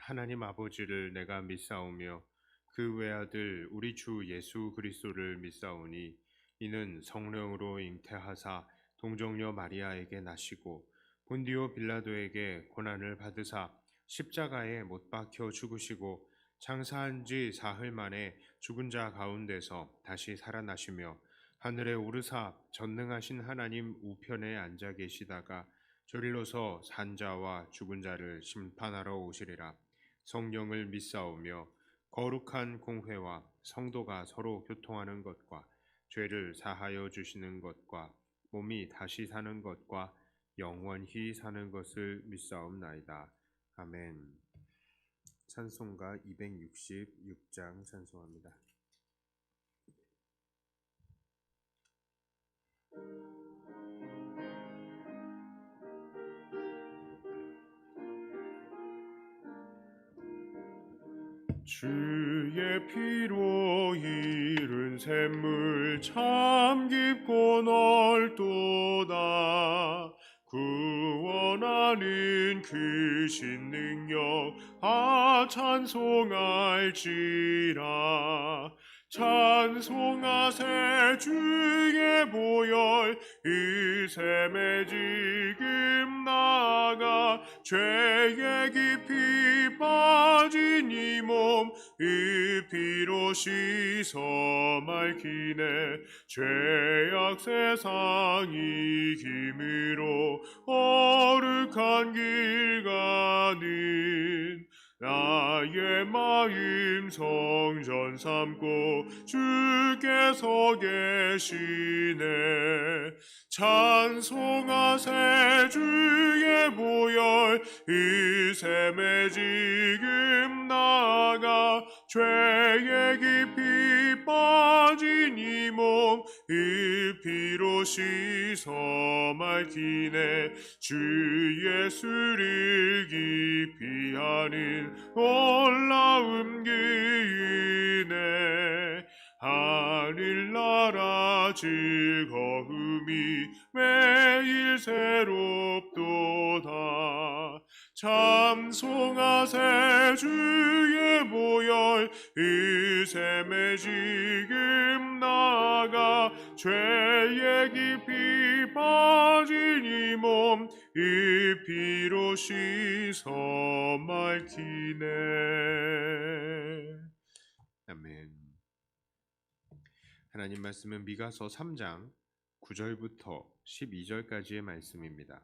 하나님 아버지를 내가 믿사오며 그 외아들 우리 주 예수 그리스도를 믿사오니 이는 성령으로 잉태하사 동정녀 마리아에게 나시고 본디오 빌라도에게 고난을 받으사 십자가에 못 박혀 죽으시고 장사한 지 사흘 만에 죽은 자 가운데서 다시 살아나시며 하늘에 오르사 전능하신 하나님 우편에 앉아 계시다가 저리로서 산자와 죽은 자를 심판하러 오시리라. 성령을 믿사오며 거룩한 공회와 성도가 서로 교통하는 것과 죄를 사하여 주시는 것과 몸이 다시 사는 것과 영원히 사는 것을 믿사옵나이다. 아멘. 찬송가 266장 찬송합니다. 주의 피로 이룬 샘물 참 깊고 넓도다. 구원하는 그 신능력 찬송할지라. 찬송하세 주의 보혈 이 샘에 지금 나아가 죄에 깊이 빠진 이 몸 이 피로 씻어 맑히네. 죄악 세상 이김으로 어룩한 길 가는 나의 마음 성전 삼고 주께서 계시네. 찬송하세 주의 보혈 이 샘에 지금 나아가 죄에 깊이 빠진 이 몸 이 피로 씻어 맑히네. 주 예수를 깊이 아는 놀라운 기이네. 하늘나라 즐거움이 매일 새롭도다. 찬송하세 주의 보혈 이 샘에 지금 나아가 죄에 깊이 빠진 이 몸 이 피로 씻어 맑히네. 아멘. 하나님 말씀은 미가서 3장 9절부터 12절까지의 말씀입니다.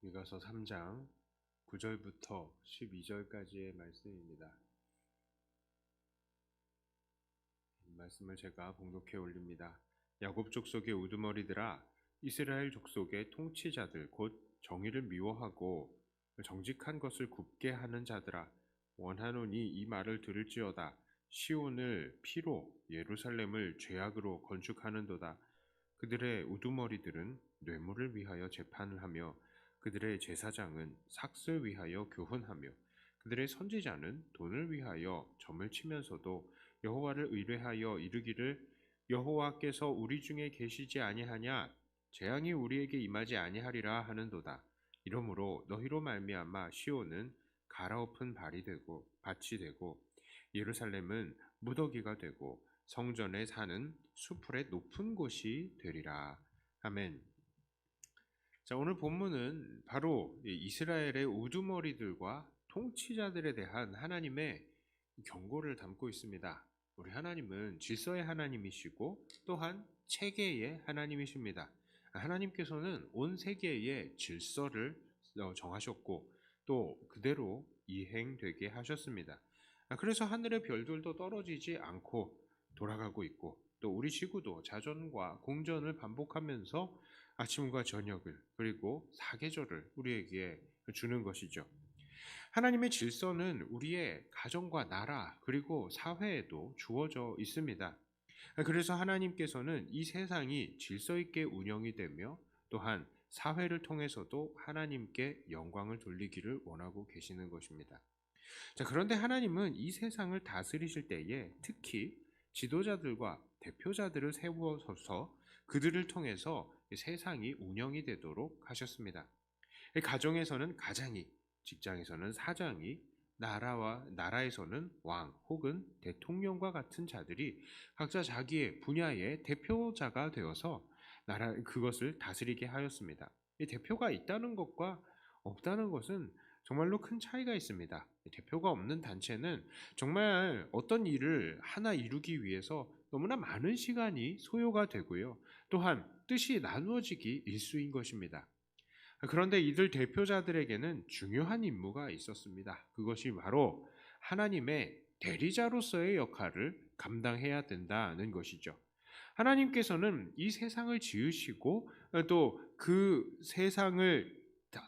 미가서 3장 9절부터 12절까지의 말씀입니다. 이 말씀을 제가 봉독해 올립니다. 야곱 족속의 우두머리들아, 이스라엘 족속의 통치자들 곧 정의를 미워하고 정직한 것을 굽게 하는 자들아, 원하노니 이 말을 들을지어다. 시온을 피로 예루살렘을 죄악으로 건축하는도다. 그들의 우두머리들은 뇌물을 위하여 재판을 하며 그들의 제사장은 삭슬 위하여 교훈하며 그들의 선지자는 돈을 위하여 점을 치면서도 여호와를 의뢰하여 이르기를 여호와께서 우리 중에 계시지 아니하냐? 재앙이 우리에게 임하지 아니하리라 하는도다. 이러므로 너희로 말미암아 시온은 갈아엎은 밭이 되고 예루살렘은 무더기가 되고 성전에 사는 수풀의 높은 곳이 되리라. 아멘. 자, 오늘 본문은 바로 이스라엘의 우두머리들과 통치자들에 대한 하나님의 경고를 담고 있습니다. 우리 하나님은 질서의 하나님이시고 또한 체계의 하나님이십니다. 하나님께서는 온 세계의 질서를 정하셨고 또 그대로 이행되게 하셨습니다. 그래서 하늘의 별들도 떨어지지 않고 돌아가고 있고 또 우리 지구도 자전과 공전을 반복하면서 아침과 저녁을 그리고 사계절을 우리에게 주는 것이죠. 하나님의 질서는 우리의 가정과 나라 그리고 사회에도 주어져 있습니다. 그래서 하나님께서는 이 세상이 질서 있게 운영이 되며 또한 사회를 통해서도 하나님께 영광을 돌리기를 원하고 계시는 것입니다. 자, 그런데 하나님은 이 세상을 다스리실 때에 특히 지도자들과 대표자들을 세워서 그들을 통해서 세상이 운영이 되도록 하셨습니다. 가정에서는 가장이, 직장에서는 사장이, 나라에서는 왕 혹은 대통령과 같은 자들이 각자 자기의 분야의 대표자가 되어서 그것을 다스리게 하였습니다. 이 대표가 있다는 것과 없다는 것은 정말로 큰 차이가 있습니다. 대표가 없는 단체는 정말 어떤 일을 하나 이루기 위해서 너무나 많은 시간이 소요가 되고요. 또한 뜻이 나누어지기 일쑤인 것입니다. 그런데 이들 대표자들에게는 중요한 임무가 있었습니다. 그것이 바로 하나님의 대리자로서의 역할을 감당해야 된다는 것이죠. 하나님께서는 이 세상을 지으시고 또 그 세상을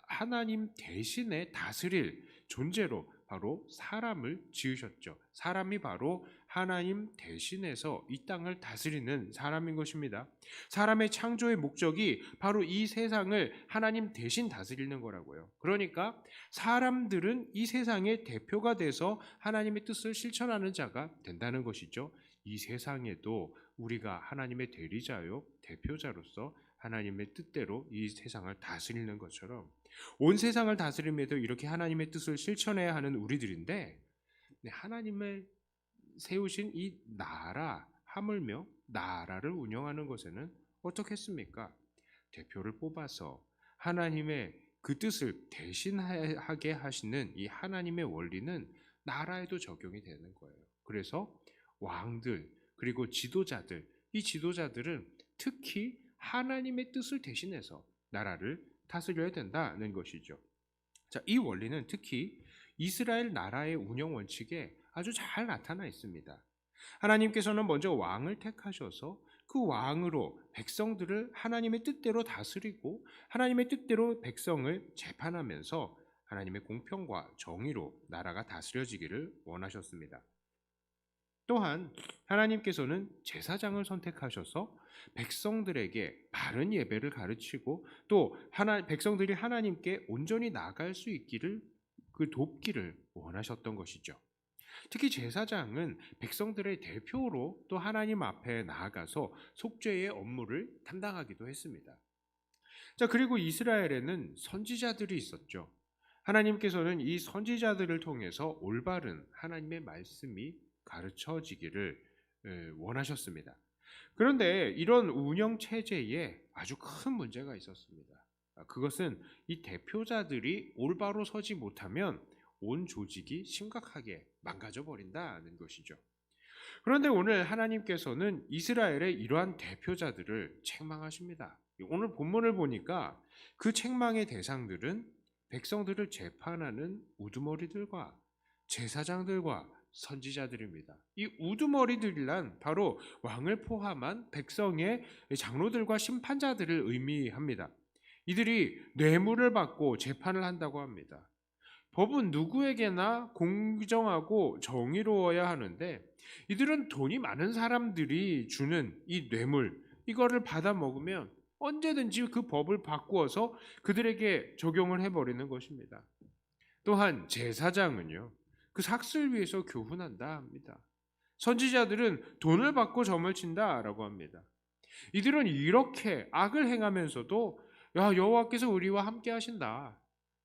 하나님 대신에 다스릴 존재로 바로 사람을 지으셨죠. 사람이 바로 하나님 대신해서 이 땅을 다스리는 사람인 것입니다. 사람의 창조의 목적이 바로 이 세상을 하나님 대신 다스리는 거라고요. 그러니까 사람들은 이 세상의 대표가 돼서 하나님의 뜻을 실천하는 자가 된다는 것이죠. 이 세상에도 우리가 하나님의 대리자요, 대표자로서 하나님의 뜻대로 이 세상을 다스리는 것처럼 온 세상을 다스림에도 이렇게 하나님의 뜻을 실천해야 하는 우리들인데, 하나님의 세우신 이 나라, 하물며 나라를 운영하는 것에는 어떻겠습니까? 대표를 뽑아서 하나님의 그 뜻을 대신하게 하시는 이 하나님의 원리는 나라에도 적용이 되는 거예요. 그래서 왕들 그리고 지도자들, 이 지도자들은 특히 하나님의 뜻을 대신해서 나라를 다스려야 된다는 것이죠. 자, 이 원리는 특히 이스라엘 나라의 운영 원칙에 아주 잘 나타나 있습니다. 하나님께서는 먼저 왕을 택하셔서 그 왕으로 백성들을 하나님의 뜻대로 다스리고 하나님의 뜻대로 백성을 재판하면서 하나님의 공평과 정의로 나라가 다스려지기를 원하셨습니다. 또한 하나님께서는 제사장을 선택하셔서 백성들에게 바른 예배를 가르치고 또 백성들이 하나님께 온전히 나아갈 수 있기를 돕기를 원하셨던 것이죠. 특히 제사장은 백성들의 대표로 또 하나님 앞에 나아가서 속죄의 업무를 담당하기도 했습니다. 자, 그리고 이스라엘에는 선지자들이 있었죠. 하나님께서는 이 선지자들을 통해서 올바른 하나님의 말씀이 가르쳐지기를 원하셨습니다. 그런데 이런 운영 체제에 아주 큰 문제가 있었습니다. 그것은 이 대표자들이 올바로 서지 못하면 온 조직이 심각하게 망가져 버린다는 것이죠. 그런데 오늘 하나님께서는 이스라엘의 이러한 대표자들을 책망하십니다. 오늘 본문을 보니까 그 책망의 대상들은 백성들을 재판하는 우두머리들과 제사장들과 선지자들입니다. 이 우두머리들이란 바로 왕을 포함한 백성의 장로들과 심판자들을 의미합니다. 이들이 뇌물을 받고 재판을 한다고 합니다. 법은 누구에게나 공정하고 정의로워야 하는데 이들은 돈이 많은 사람들이 주는 이 뇌물, 이거를 받아 먹으면 언제든지 그 법을 바꾸어서 그들에게 적용을 해버리는 것입니다. 또한 제사장은요, 그 삭슬 위해서 교훈한다 합니다. 선지자들은 돈을 받고 점을 친다라고 합니다. 이들은 이렇게 악을 행하면서도 여호와께서 우리와 함께 하신다,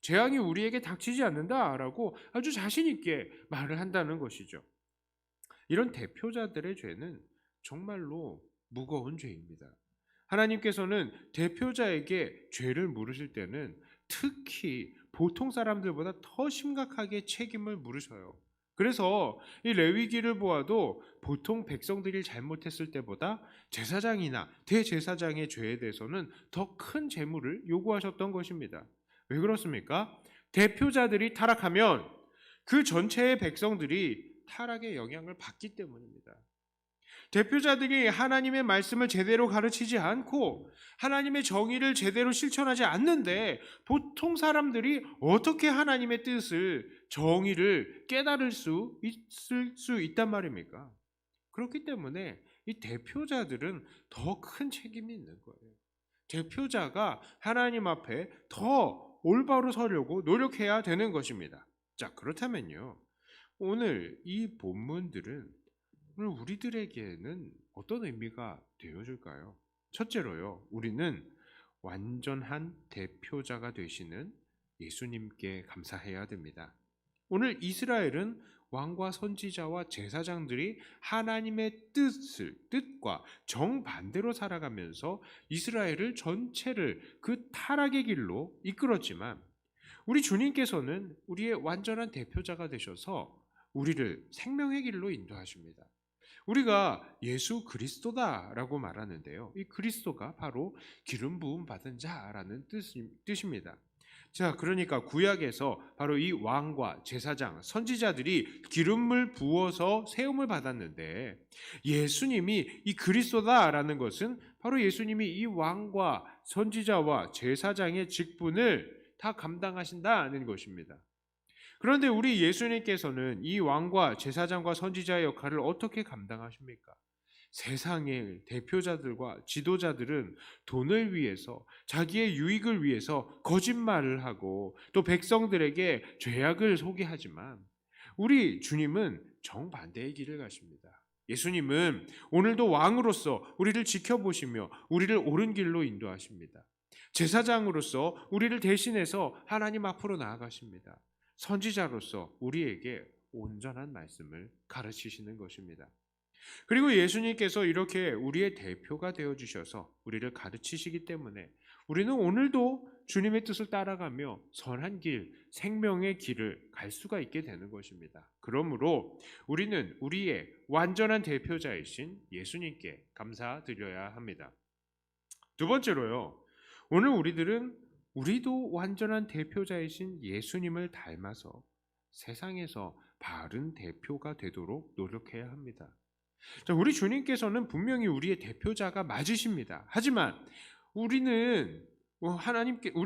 재앙이 우리에게 닥치지 않는다라고 아주 자신 있게 말을 한다는 것이죠. 이런 대표자들의 죄는 정말로 무거운 죄입니다. 하나님께서는 대표자에게 죄를 물으실 때는 특히 보통 사람들보다 더 심각하게 책임을 물으셔요. 그래서 이 레위기를 보아도 보통 백성들이 잘못했을 때보다 제사장이나 대제사장의 죄에 대해서는 더 큰 재물을 요구하셨던 것입니다. 왜 그렇습니까? 대표자들이 타락하면 그 전체의 백성들이 타락의 영향을 받기 때문입니다. 대표자들이 하나님의 말씀을 제대로 가르치지 않고 하나님의 정의를 제대로 실천하지 않는데 보통 사람들이 어떻게 하나님의 뜻을, 정의를 깨달을 수 있단 말입니까? 그렇기 때문에 이 대표자들은 더 큰 책임이 있는 거예요. 대표자가 하나님 앞에 더 올바로 서려고 노력해야 되는 것입니다. 자, 그렇다면요, 오늘 이 본문들은 오늘 우리들에게는 어떤 의미가 되어줄까요? 첫째로요, 우리는 완전한 대표자가 되시는 예수님께 감사해야 됩니다. 오늘 이스라엘은 왕과 선지자와 제사장들이 하나님의 뜻과 정반대로 살아가면서 이스라엘을 전체를 그 타락의 길로 이끌었지만, 우리 주님께서는 우리의 완전한 대표자가 되셔서 우리를 생명의 길로 인도하십니다. 우리가 예수 그리스도다라고 말하는데요, 이 그리스도가 바로 기름 부음 받은 자라는 뜻입니다. 자, 그러니까 구약에서 바로 이 왕과 제사장, 선지자들이 기름을 부어서 세움을 받았는데, 예수님이 이 그리스도다라는 것은 바로 예수님이 이 왕과 선지자와 제사장의 직분을 다 감당하신다는 것입니다. 그런데 우리 예수님께서는 이 왕과 제사장과 선지자의 역할을 어떻게 감당하십니까? 세상의 대표자들과 지도자들은 돈을 위해서, 자기의 유익을 위해서 거짓말을 하고 또 백성들에게 죄악을 소개하지만, 우리 주님은 정반대의 길을 가십니다. 예수님은 오늘도 왕으로서 우리를 지켜보시며 우리를 옳은 길로 인도하십니다. 제사장으로서 우리를 대신해서 하나님 앞으로 나아가십니다. 선지자로서 우리에게 온전한 말씀을 가르치시는 것입니다. 그리고 예수님께서 이렇게 우리의 대표가 되어주셔서 우리를 가르치시기 때문에 우리는 오늘도 주님의 뜻을 따라가며 선한 길, 생명의 길을 갈 수가 있게 되는 것입니다. 그러므로 우리는 우리의 완전한 대표자이신 예수님께 감사드려야 합니다. 두 번째로요, 오늘 우리도 완전한 대표자이신 예수님을 닮아서 세상에서 바른 대표가 되도록 노력해야 합니다. 자, 우리 주님께서는 분명히 우리의 대표자가 맞으십니다. 하지만 우리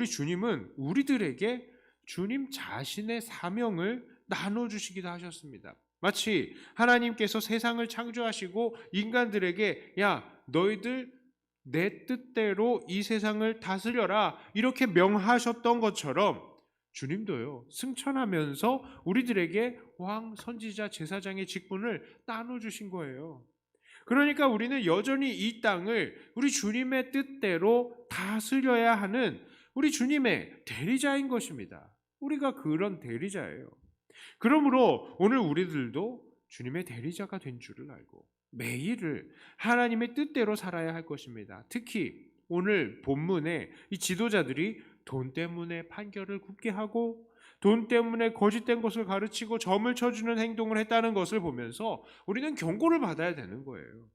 주님은 우리들에게 주님 자신의 사명을 나눠주시기도 하셨습니다. 마치 하나님께서 세상을 창조하시고 인간들에게 너희들 내 뜻대로 이 세상을 다스려라 이렇게 명하셨던 것처럼 주님도요, 승천하면서 우리들에게 왕, 선지자, 제사장의 직분을 나눠주신 거예요. 그러니까 우리는 여전히 이 땅을 우리 주님의 뜻대로 다스려야 하는 우리 주님의 대리자인 것입니다. 우리가 그런 대리자예요. 그러므로 오늘 우리들도 주님의 대리자가 된 줄을 알고 매일을 하나님의 뜻대로 살아야 할 것입니다. 특히 오늘 본문에 이 지도자들이 돈 때문에 판결을 굽게 하고 돈 때문에 거짓된 것을 가르치고 점을 쳐주는 행동을 했다는 것을 보면서 우리는 경고를 받아야 되는 거예요.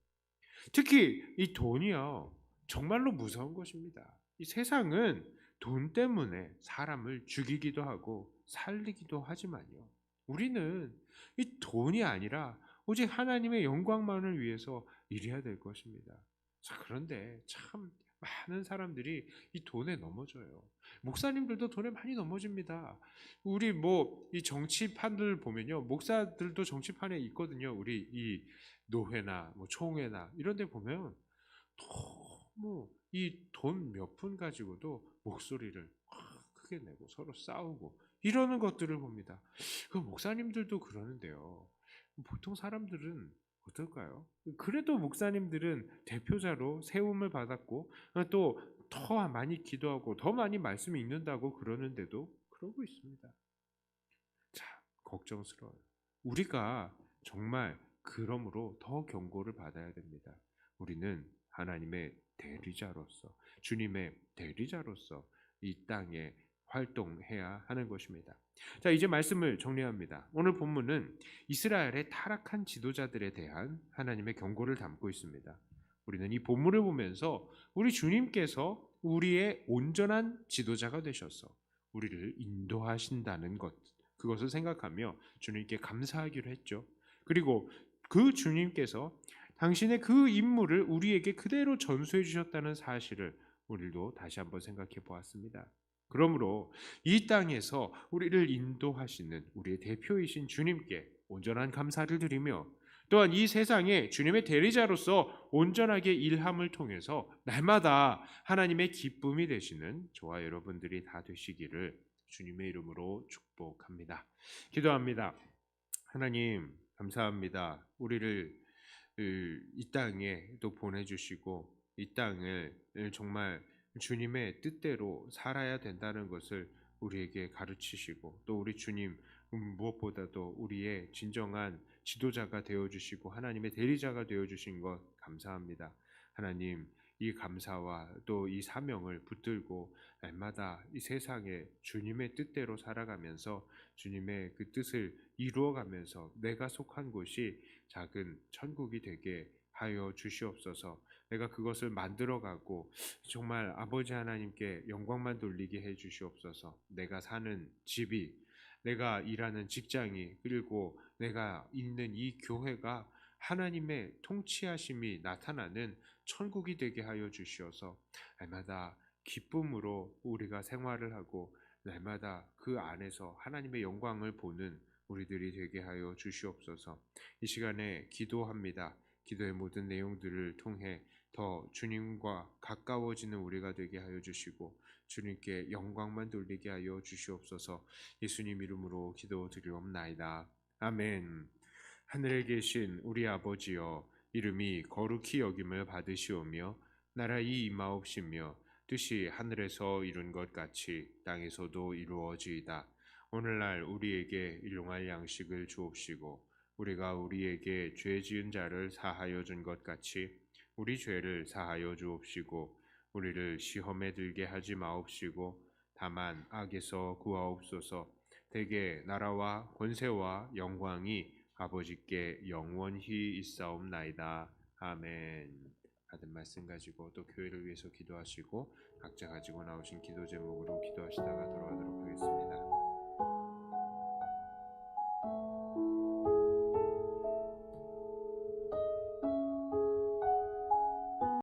특히 이 돈이요, 정말로 무서운 것입니다. 이 세상은 돈 때문에 사람을 죽이기도 하고 살리기도 하지만요, 우리는 이 돈이 아니라 오직 하나님의 영광만을 위해서 일해야 될 것입니다. 자, 그런데 참 많은 사람들이 이 돈에 넘어져요. 목사님들도 돈에 많이 넘어집니다. 우리 이 정치판들 보면요, 목사들도 정치판에 있거든요. 우리 이 노회나 총회나 이런 데 보면 너무 이 돈 몇 푼 가지고도 목소리를 크게 내고 서로 싸우고 이러는 것들을 봅니다. 그 목사님들도 그러는데요, 보통 사람들은 어떨까요? 그래도 목사님들은 대표자로 세움을 받았고 또 더 많이 기도하고 더 많이 말씀 읽는다고 그러는데도 그러고 있습니다. 참 걱정스러워요. 우리가 정말 그러므로 더 경고를 받아야 됩니다. 우리는 하나님의 대리자로서, 주님의 대리자로서 이 땅에 활동해야 하는 것입니다. 자, 이제 말씀을 정리합니다. 오늘 본문은 이스라엘의 타락한 지도자들에 대한 하나님의 경고를 담고 있습니다. 우리는 이 본문을 보면서 우리 주님께서 우리의 온전한 지도자가 되셔서 우리를 인도하신다는 것, 그것을 생각하며 주님께 감사하기로 했죠. 그리고 그 주님께서 당신의 그 임무를 우리에게 그대로 전수해 주셨다는 사실을 우리도 다시 한번 생각해 보았습니다. 그러므로 이 땅에서 우리를 인도하시는 우리의 대표이신 주님께 온전한 감사를 드리며, 또한 이 세상에 주님의 대리자로서 온전하게 일함을 통해서 날마다 하나님의 기쁨이 되시는 저와 여러분들이 다 되시기를 주님의 이름으로 축복합니다. 기도합니다. 하나님 감사합니다. 우리를 이 땅에 또 보내주시고 이 땅을 정말 주님의 뜻대로 살아야 된다는 것을 우리에게 가르치시고 또 우리 주님 무엇보다도 우리의 진정한 지도자가 되어주시고 하나님의 대리자가 되어주신 것 감사합니다. 하나님 이 감사와 또 이 사명을 붙들고 날마다 이 세상에 주님의 뜻대로 살아가면서 주님의 그 뜻을 이루어가면서 내가 속한 곳이 작은 천국이 되게 하여 주시옵소서. 내가 그것을 만들어가고 정말 아버지 하나님께 영광만 돌리게 해 주시옵소서. 내가 사는 집이, 내가 일하는 직장이, 그리고 내가 있는 이 교회가 하나님의 통치하심이 나타나는 천국이 되게 하여 주시어서 날마다 기쁨으로 우리가 생활을 하고 날마다 그 안에서 하나님의 영광을 보는 우리들이 되게 하여 주시옵소서. 이 시간에 기도합니다. 기도의 모든 내용들을 통해 더 주님과 가까워지는 우리가 되게 하여 주시고 주님께 영광만 돌리게 하여 주시옵소서. 예수님 이름으로 기도드리옵나이다. 아멘. 하늘에 계신 우리 아버지여, 이름이 거룩히 여김을 받으시오며 나라의 임하옵시며 뜻이 하늘에서 이룬 것 같이 땅에서도 이루어지이다. 오늘날 우리에게 일용할 양식을 주옵시고 우리가 우리에게 죄 지은 자를 사하여 준 것 같이 우리 죄를 사하여 주옵시고 우리를 시험에 들게 하지 마옵시고 다만 악에서 구하옵소서. 대개 나라와 권세와 영광이 아버지께 영원히 있사옵나이다. 아멘. 받은 말씀 가지고 또 교회를 위해서 기도하시고 각자 가지고 나오신 기도 제목으로 기도하시다가 돌아가도록 하겠습니다.